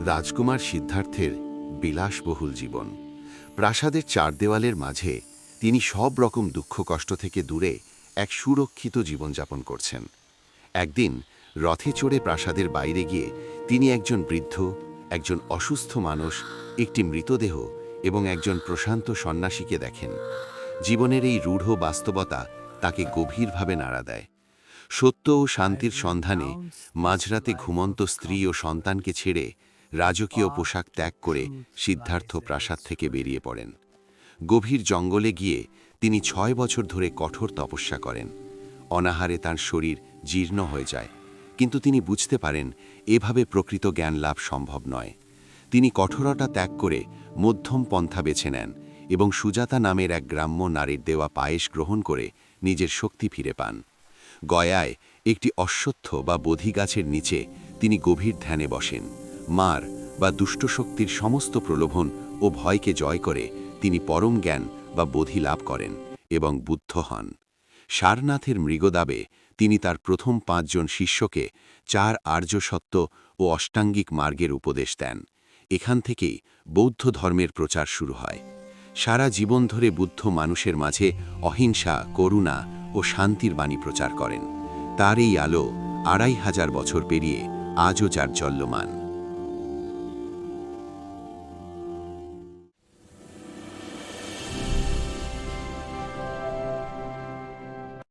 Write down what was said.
রাজকুমার সিদ্ধার্থের বিলাসবহুল জীবন। প্রাসাদের চার দেওয়ালের মাঝে তিনি সব রকম দুঃখ কষ্ট থেকে দূরে এক সুরক্ষিত জীবনযাপন করছেন। একদিন রথে চড়ে প্রাসাদের বাইরে গিয়ে তিনি একজন বৃদ্ধ, একজন অসুস্থ মানুষ, একটি মৃতদেহ এবং একজন প্রশান্ত সন্ন্যাসীকে দেখেন। জীবনের এই রূঢ় বাস্তবতা তাকে গভীরভাবে নাড়া দেয়। সত্য ও শান্তির সন্ধানে মাঝরাতে ঘুমন্ত স্ত্রী ও সন্তানকে ছেড়ে রাজকীয় পোশাক ত্যাগ করে সিদ্ধার্থ প্রাসাদ থেকে বেরিয়ে পড়েন। গভীর জঙ্গলে গিয়ে তিনি 6 বছর ধরে কঠোর তপস্যা করেন। অনাহারে তাঁর শরীর জীর্ণ হয়ে যায়, কিন্তু তিনি বুঝতে পারেন এভাবে প্রকৃত জ্ঞান লাভ সম্ভব নয়। তিনি কঠোরতা ত্যাগ করে মধ্যম পন্থা বেছে নেন এবং সুজাতা নামের এক গ্রাম্য নারীর দেওয়া পায়েস গ্রহণ করে নিজের শক্তি ফিরে পান। গয়ায় একটি অশ্বত্থ বা বোধি গাছের নিচে তিনি গভীর ধ্যানে বসেন। মার বা দুষ্ট শক্তির সমস্ত প্রলোভন ও ভয়কে জয় করে তিনি পরম জ্ঞান বা বোধি লাভ করেন এবং বুদ্ধ হন। সারনাথের মৃগদাবে তিনি তার প্রথম 5 জন শিষ্যকে 4 আর্য সত্য ও অষ্টাঙ্গিক মার্গের উপদেশ দেন। এখান থেকেই বৌদ্ধ ধর্মের প্রচার শুরু হয়। সারা জীবন ধরে বুদ্ধ মানুষের মাঝে অহিংসা, করুণা ও শান্তির বাণী প্রচার করেন। তার এই আলো 2500 বছর পেরিয়ে আজও জাজ্বল্যমান।